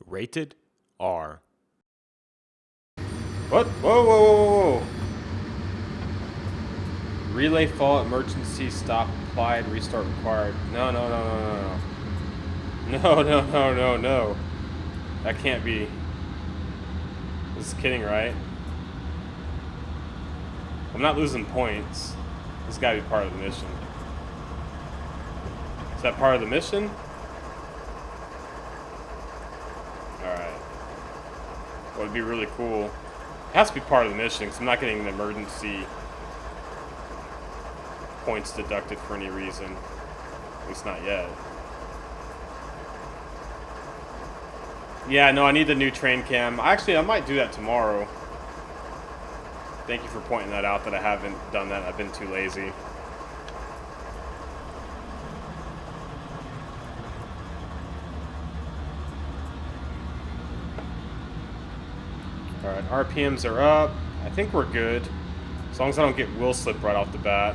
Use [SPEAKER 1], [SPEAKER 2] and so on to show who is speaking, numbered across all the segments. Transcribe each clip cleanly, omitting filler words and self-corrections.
[SPEAKER 1] Rated R. What? Whoa, whoa, whoa, whoa. Relay fault, emergency stop applied, restart required. No, no, no, no, no, no. No, no, no, no, no. That can't be. This is kidding, right? I'm not losing points. This gotta be part of the mission. Is that part of the mission? Alright. Well, it'd be really cool. It has to be part of the mission because I'm not getting the emergency points deducted for any reason. At least not yet. Yeah, no, I need the new train cam. Actually, I might do that tomorrow. Thank you for pointing that out that I haven't done that. I've been too lazy. Alright, RPMs are up. I think we're good. As long as I don't get wheel slip right off the bat.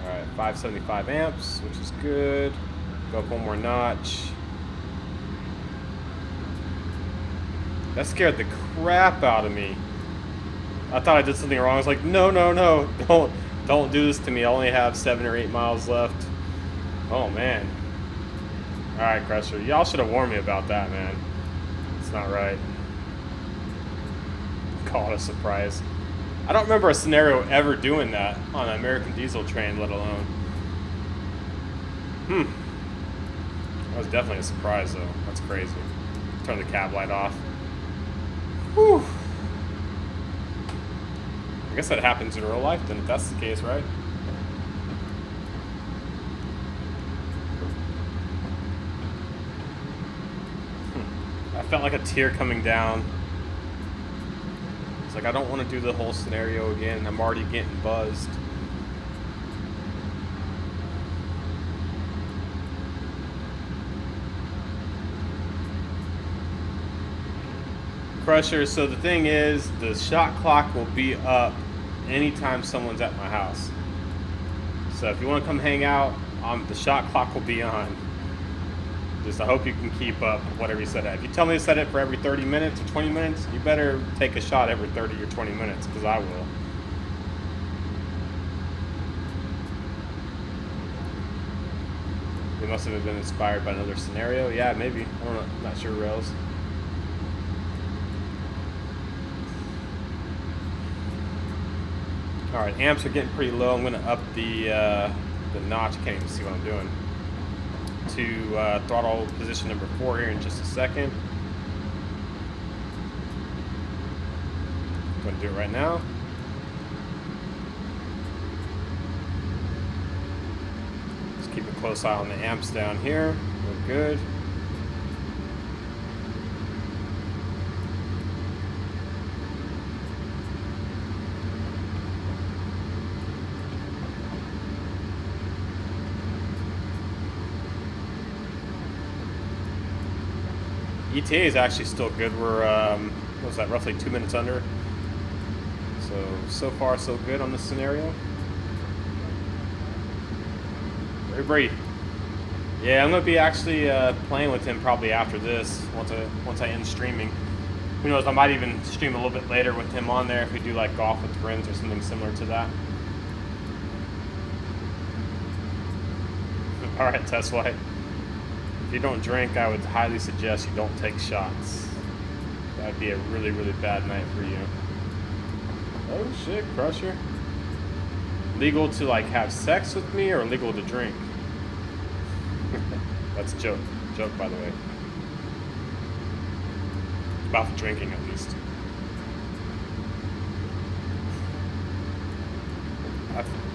[SPEAKER 1] Alright, 575 amps, which is good. Go up one more notch. That scared the crap out of me. I thought I did something wrong. I was like, no, no, no. Don't do this to me. I only have 7 or 8 miles left. Oh, man. Alright, Crusher. Y'all should have warned me about that, man. It's not right. Call it a surprise. I don't remember a scenario ever doing that on an American diesel train, let alone. That was definitely a surprise, though. That's crazy. Turn the cab light off. Whew. I guess that happens in real life, then, if that's the case, right? I felt like a tear coming down. It's like, I don't want to do the whole scenario again. I'm already getting buzzed. Crusher, so the thing is, the shot clock will be up anytime someone's at my house. So if you want to come hang out, the shot clock will be on. Just I hope you can keep up with whatever you set it. If you tell me to set it for every 30 minutes or 20 minutes, you better take a shot every 30 or 20 minutes, because I will. They must have been inspired by another scenario. Yeah, maybe. I don't know. I'm not sure, Rails. Alright, amps are getting pretty low. I'm going to up the notch. Can't even see what I'm doing. To throttle position number 4 here in just a second. I'm going to do it right now. Just keep a close eye on the amps down here. We're good. ETA is actually still good. We're, what was that, roughly 2 minutes under. So far, so good on this scenario. Brady. Yeah, I'm going to be actually playing with him probably after this, once I end streaming. Who knows, I might even stream a little bit later with him on there if we do like golf with friends or something similar to that. Alright, Test White. If you don't drink, I would highly suggest you don't take shots. That'd be a really, really bad night for you. Oh shit, Crusher. Legal to like have sex with me or legal to drink? That's a joke. Joke, by the way. About the drinking, at least.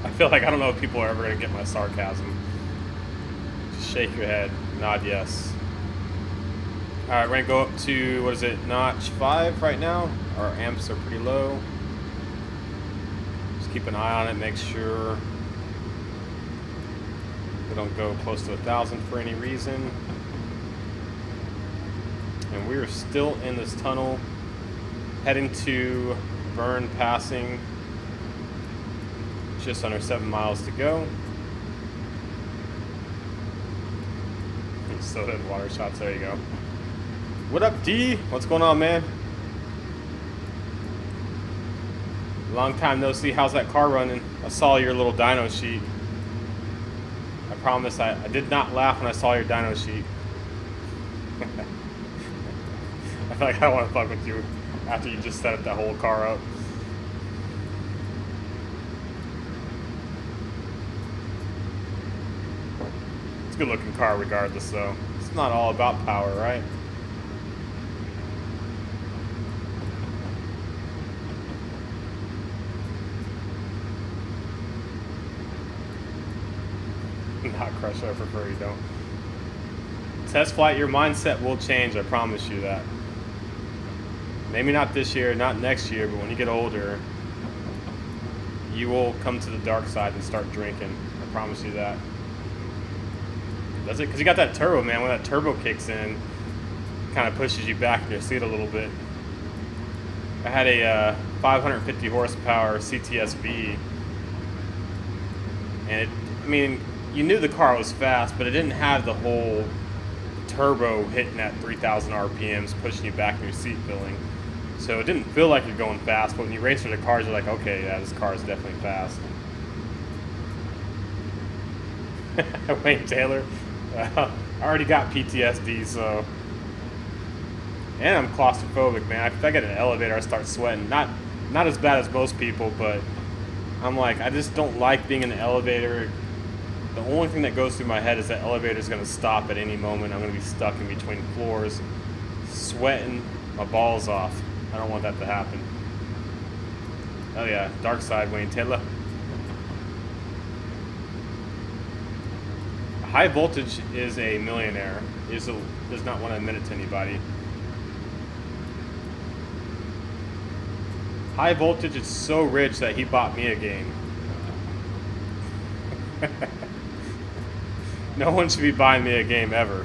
[SPEAKER 1] I feel like I don't know if people are ever going to get my sarcasm. Just shake your head. Nod yes. Alright, we're going to go up to, what is it, notch 5 right now. Our amps are pretty low. Just keep an eye on it, make sure we don't go close to 1,000 for any reason. And we are still in this tunnel, heading to Burn Passing. Just under 7 miles to go. Soda and water shots, there you go. What up, D? What's going on, man? Long time no see. How's that car running? I saw your little dyno sheet. I promise I did not laugh when I saw your dyno sheet. I feel like I don't want to fuck with you after you just set that whole car up. It's a good looking car regardless though. It's not all about power, right? Not crush, I prefer you don't. Test flight, your mindset will change, I promise you that. Maybe not this year, not next year, but when you get older, you will come to the dark side and start drinking. I promise you that. Does it? Because you got that turbo, man. When that turbo kicks in, kind of pushes you back in your seat a little bit. I had a 550 horsepower CTSV, and it, I mean, you knew the car was fast, but it didn't have the whole turbo hitting at 3,000 RPMs, pushing you back in your seat filling. So it didn't feel like you're going fast, but when you race with the cars, you're like, okay, yeah, this car is definitely fast. Wayne Taylor, I already got PTSD, so. And I'm claustrophobic, man. If I get in an elevator, I start sweating. Not as bad as most people, but I'm like, I just don't like being in the elevator. The only thing that goes through my head is that elevator is going to stop at any moment. I'm going to be stuck in between floors, sweating my balls off. I don't want that to happen. Oh yeah, dark side, Wayne Taylor. High voltage is a millionaire. He does not want to admit it to anybody. High voltage is so rich that he bought me a game. No one should be buying me a game ever.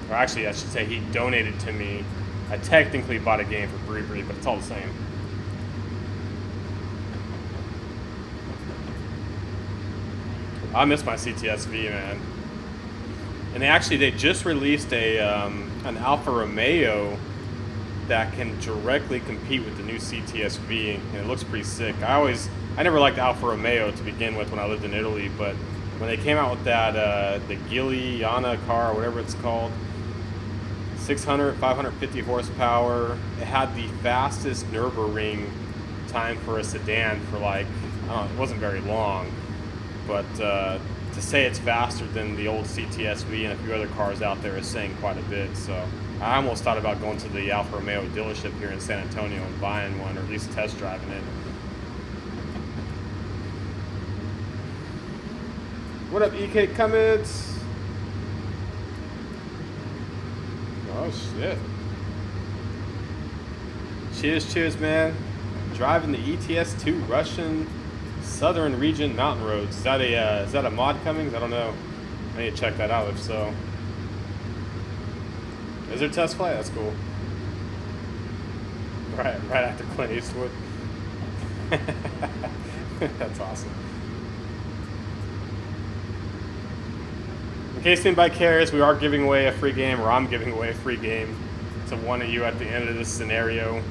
[SPEAKER 1] Or actually, I should say he donated to me. I technically bought a game for Bree, but it's all the same. I miss my CTSV, man. And they just released an Alfa Romeo that can directly compete with the new CTSV, and it looks pretty sick. I never liked Alfa Romeo to begin with when I lived in Italy, but when they came out with that, the Giuliana car, or whatever it's called, 550 horsepower, it had the fastest Nürburgring time for a sedan for like, I don't know, it wasn't very long, but to say it's faster than the old CTSV and a few other cars out there is saying quite a bit. So I almost thought about going to the Alfa Romeo dealership here in San Antonio and buying one, or at least test driving it. What up, EK Cummins? Oh shit. Cheers, man. Driving the ETS2 Russian Southern Region Mountain Roads. Is that a mod Cummings? I don't know. I need to check that out if so. Is there a test flight? That's cool. Right after Clint Eastwood. That's awesome. In case anybody cares, we are giving away a free game, or I'm giving away a free game to one of you at the end of this scenario.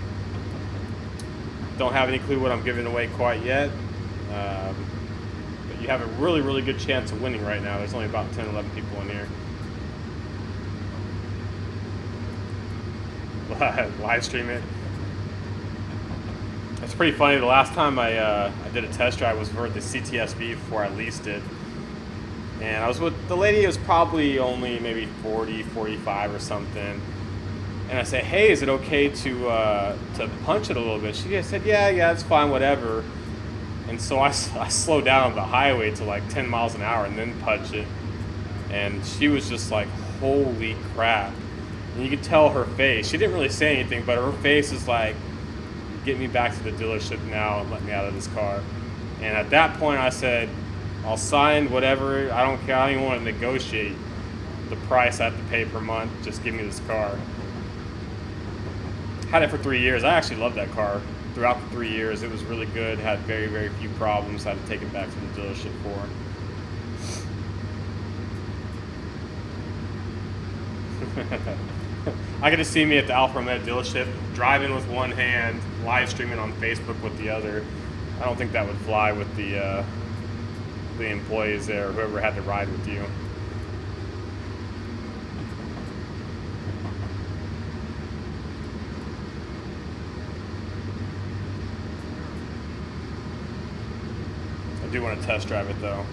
[SPEAKER 1] Don't have any clue what I'm giving away quite yet, but you have a really, really good chance of winning right now. There's only about 10, 11 people in here. Live stream it. It's pretty funny. The last time I did a test drive was for the CTSV before I leased it. And I was with the lady who was probably only maybe 40, 45 or something. And I said, hey, is it okay to punch it a little bit? She said, yeah, it's fine, whatever. And so I slowed down on the highway to like 10 miles an hour and then punch it. And she was just like, holy crap. And you could tell her face. She didn't really say anything, but her face is like, get me back to the dealership now and let me out of this car. And at that point I said, I'll sign whatever, I don't care, I don't even want to negotiate the price I have to pay per month, just give me this car. Had it for 3 years. I actually loved that car. Throughout the 3 years, it was really good, had very, very few problems, I had to take it back to the dealership for. I could just see me at the Alfa Romeo dealership, driving with one hand, live streaming on Facebook with the other. I don't think that would fly with the employees there, or whoever had to ride with you. I do want to test drive it though.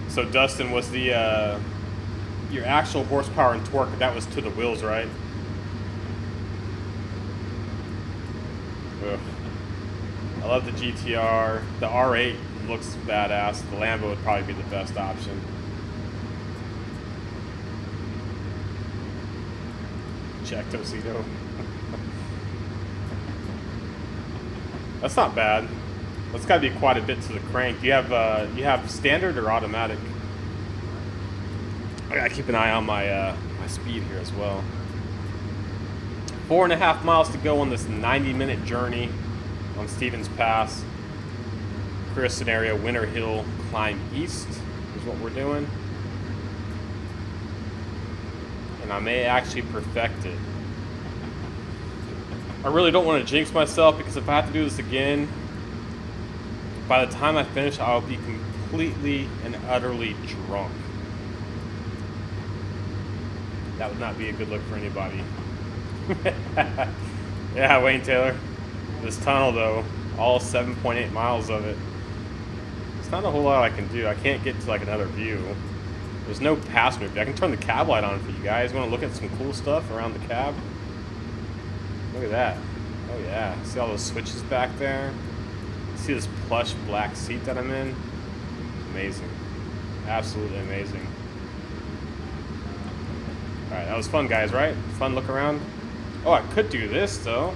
[SPEAKER 1] So Dustin, was the your actual horsepower and torque, that was to the wheels, right? Ugh. I love the GTR. The R8 looks badass. The Lambo would probably be the best option. Jack Tocito. That's not bad. That's got to be quite a bit to the crank. You have standard or automatic? I gotta keep an eye on my my speed here as well. 4.5 miles to go on this 90-minute journey on Stevens Pass. Career scenario: Winter Hill climb east is what we're doing, and I may actually perfect it. I really don't want to jinx myself, because if I have to do this again, by the time I finish, I'll be completely and utterly drunk. That would not be a good look for anybody. Yeah, Wayne Taylor. This tunnel, though, all 7.8 miles of it. It's not a whole lot I can do. I can't get to like another view. There's no passenger view. I can turn the cab light on for you guys. Want to look at some cool stuff around the cab? Look at that. Oh yeah. See all those switches back there? See this plush black seat that I'm in? Amazing. Absolutely amazing. Alright, that was fun, guys, right? Fun look around. Oh, I could do this, though.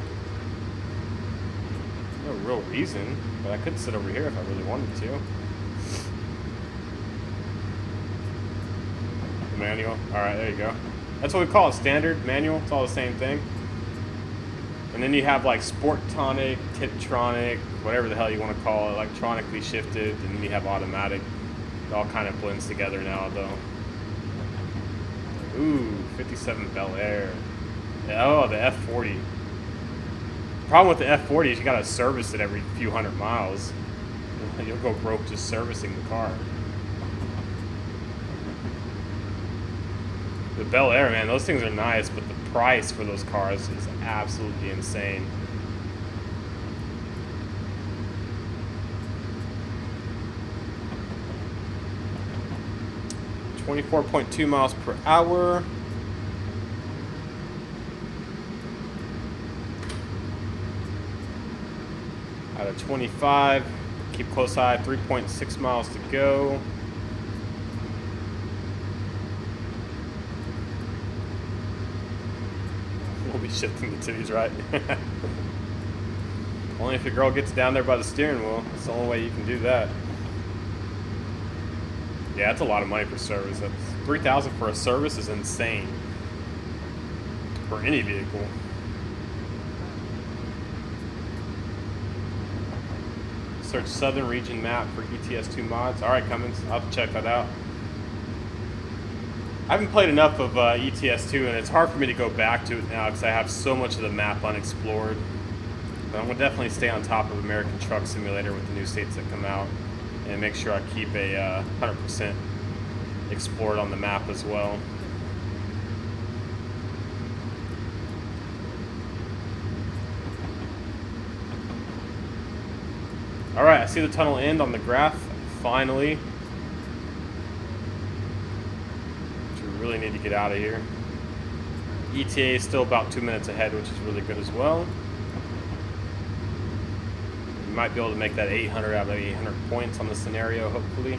[SPEAKER 1] No real reason, but I could sit over here if I really wanted to. The manual. Alright, there you go. That's what we call it, standard, manual. It's all the same thing. And then you have like Sportonic, Tiptronic, whatever the hell you want to call it, electronically shifted, and then you have automatic. It all kind of blends together now, though. Ooh, 57 Bel Air. Oh, the F40. The problem with the F40 is you gotta service it every few hundred miles. You'll go broke just servicing the car. The Bel Air, man, those things are nice, but the price for those cars is absolutely insane. .2 miles per hour. Out of 25. Keep close eye. 3.6 miles to go. We'll be shifting the titties, right? Only if your girl gets down there by the steering wheel. That's the only way you can do that. Yeah, that's a lot of money for service. That's $3,000 for a service is insane for any vehicle. Search Southern Region map for ETS2 mods. All right, Cummins, I'll have to check that out. I haven't played enough of ETS2, and it's hard for me to go back to it now because I have so much of the map unexplored. But I'm gonna definitely stay on top of American Truck Simulator with the new states that come out, and make sure I keep a 100% explored on the map as well. Alright, I see the tunnel end on the graph, finally. Which we really need to get out of here. ETA is still about 2 minutes ahead, which is really good as well. We might be able to make that 800 out of 800 points on the scenario, hopefully.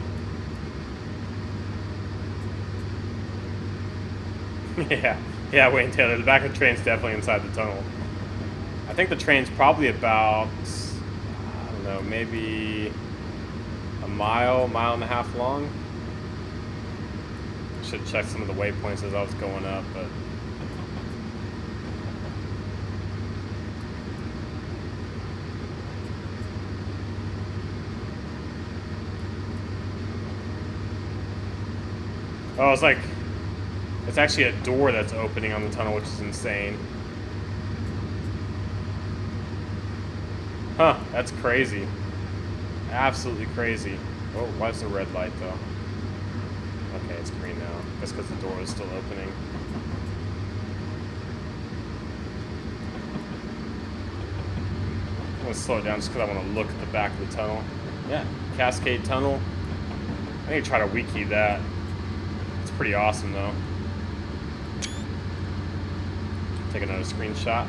[SPEAKER 1] yeah, Wayne Taylor, the back of the train's definitely inside the tunnel. I think the train's probably about, I don't know, maybe a mile and a half long. Should check some of the waypoints as I was going up, but Oh, it's like, it's actually a door that's opening on the tunnel, which is insane. Huh, that's crazy. Absolutely crazy. Oh, why is the red light though? Okay, it's green now. That's because the door is still opening. I'm gonna slow it down just because I want to look at the back of the tunnel. Yeah, Cascade Tunnel. I need to try to wiki that. It's pretty awesome though. Take another screenshot.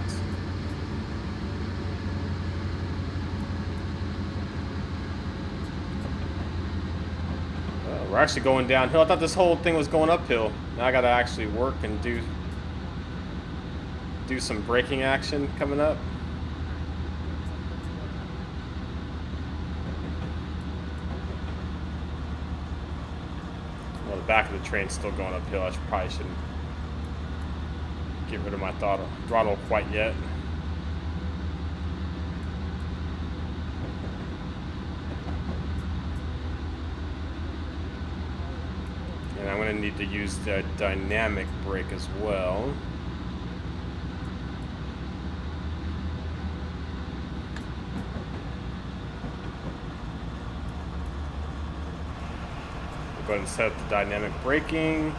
[SPEAKER 1] We're actually going downhill. I thought this whole thing was going uphill. Now I gotta actually work and do some braking action coming up. Well, the back of the train's still going uphill. I probably shouldn't get rid of my throttle quite yet. And I'm going to need to use the dynamic brake as well. Go ahead and set up the dynamic braking.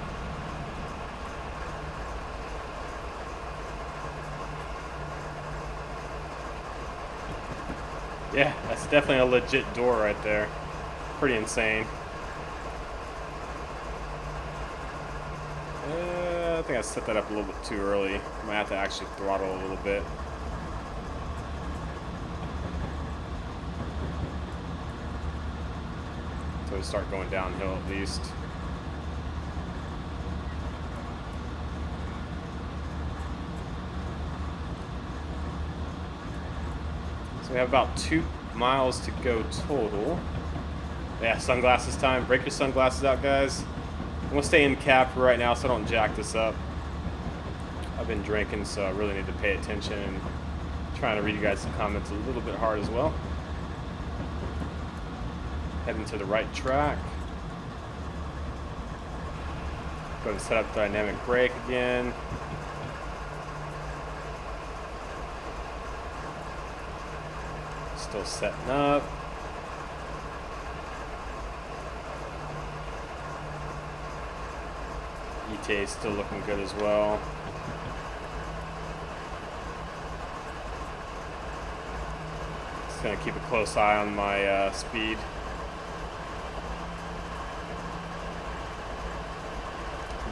[SPEAKER 1] Yeah, that's definitely a legit door right there. Pretty insane. I think I set that up a little bit too early. Might have to actually throttle a little bit. So we start going downhill at least. So we have about 2 miles to go total. Yeah, sunglasses time. Break your sunglasses out, guys. I'm gonna stay in cab for right now so I don't jack this up. I've been drinking, so I really need to pay attention and trying to read you guys' comments a little bit hard as well. Heading to the right track. Go and set up the dynamic brake again. Still setting up. ETA is still looking good as well. Just gonna keep a close eye on my speed.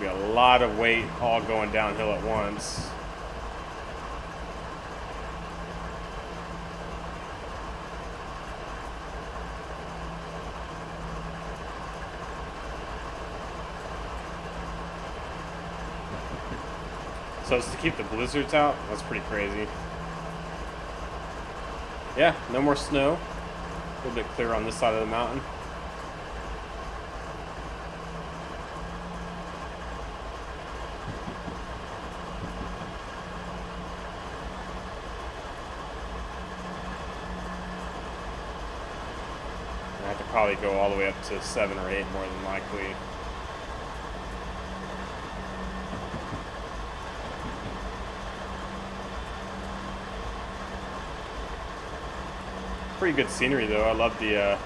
[SPEAKER 1] Be a lot of weight all going downhill at once. So it's to keep the blizzards out. That's pretty crazy. Yeah, no more snow. A little bit clearer on this side of the mountain. I have to probably go all the way up to 7 or 8 more than likely. Pretty good scenery though. I love the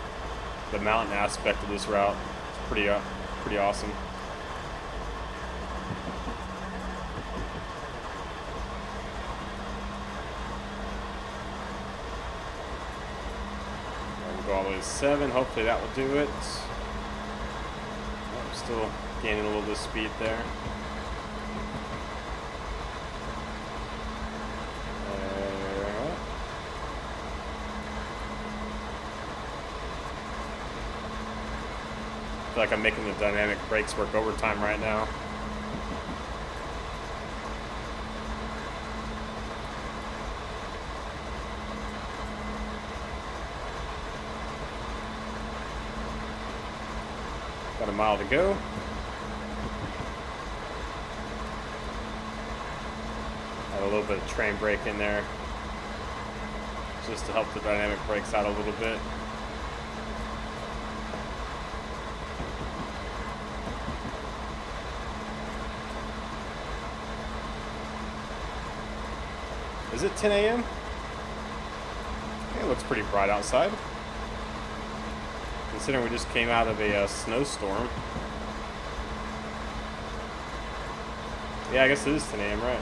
[SPEAKER 1] mountain aspect of this route. It's pretty awesome. We'll go all the way to 7. Hopefully that will do it. Oh, I'm still gaining a little bit of speed there. I feel like I'm making the dynamic brakes work overtime right now. Got a mile to go. Add a little bit of train brake in there just to help the dynamic brakes out a little bit. Is it 10 a.m.? It looks pretty bright outside, considering we just came out of a snowstorm. Yeah, I guess it is 10 a.m., right?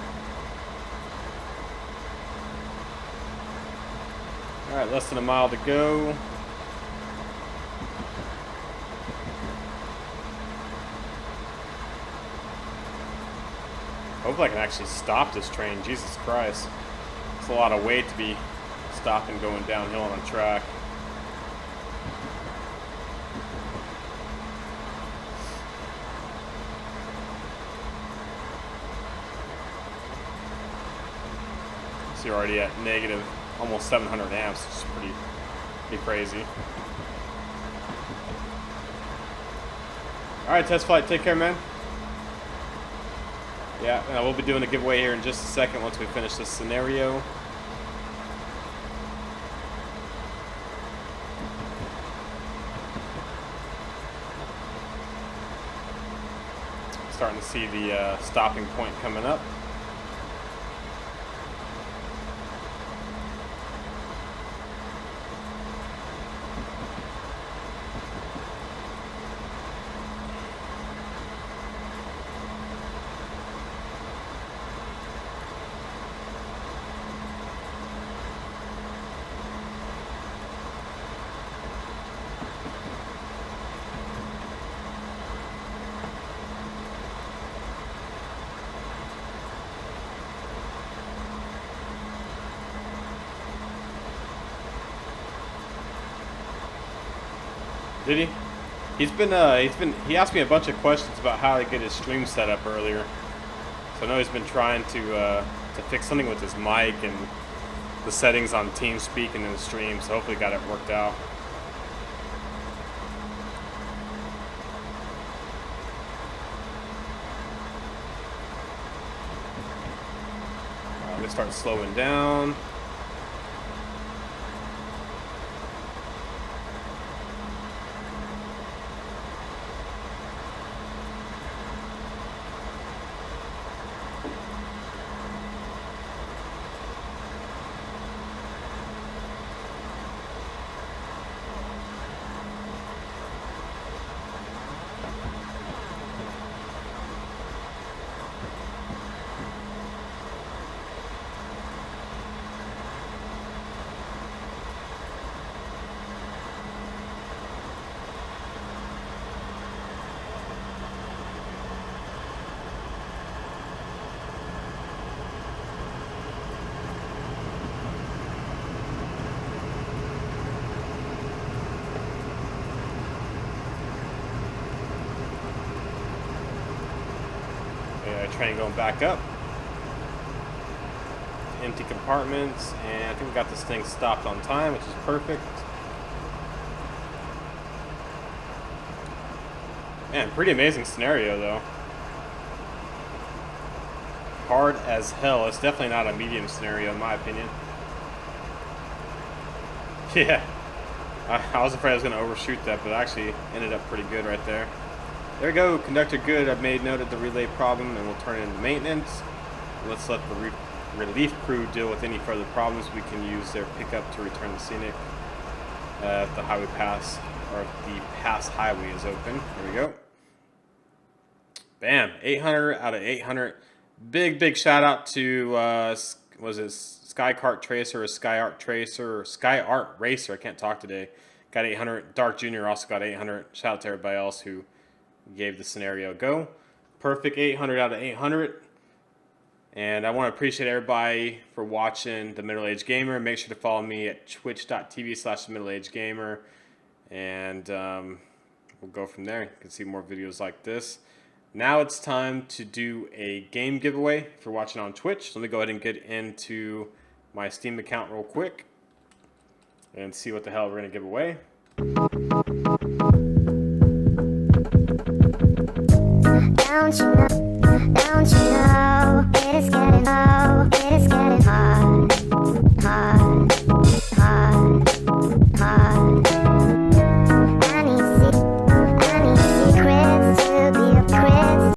[SPEAKER 1] Alright, less than a mile to go. Hopefully I can actually stop this train. Jesus Christ. It's a lot of weight to be stopping going downhill on a track. So you're already at negative almost 700 amps, which is pretty crazy. Alright, test flight, take care, man. Yeah, we'll be doing a giveaway here in just a second once we finish this scenario. Starting to see the stopping point coming up. Did he? He asked me a bunch of questions about how to get his stream set up earlier. So I know he's been trying to fix something with his mic and the settings on TeamSpeak and in the stream, so hopefully got it worked out. Let's start slowing down. Train going back up. Empty compartments, and I think we got this thing stopped on time, which is perfect. Man, pretty amazing scenario though. Hard as hell. It's definitely not a medium scenario in my opinion. Yeah, I was afraid I was going to overshoot that, but it actually ended up pretty good right there. There we go, conductor good. I've made note of the relay problem and we'll turn it into maintenance. Let's let the relief crew deal with any further problems. We can use their pickup to return the scenic if the highway pass, or if the pass highway is open. There we go. Bam, 800 out of 800. Big shout out to, was it Skycart Tracer or Skyart Tracer or Skyart Racer? I can't talk today. Got 800. Dark Jr. also got 800. Shout out to everybody else who gave the scenario a go. Perfect 800 out of 800. And I want to appreciate everybody for watching the Middle Aged Gamer. Make sure to follow me at twitch.tv/middleagedgamer. And we'll go from there. You can see more videos like this. Now it's time to do a game giveaway if you're watching on Twitch. Let me go ahead and get into my Steam account real quick and see what the hell we're going to give away. Don't you know?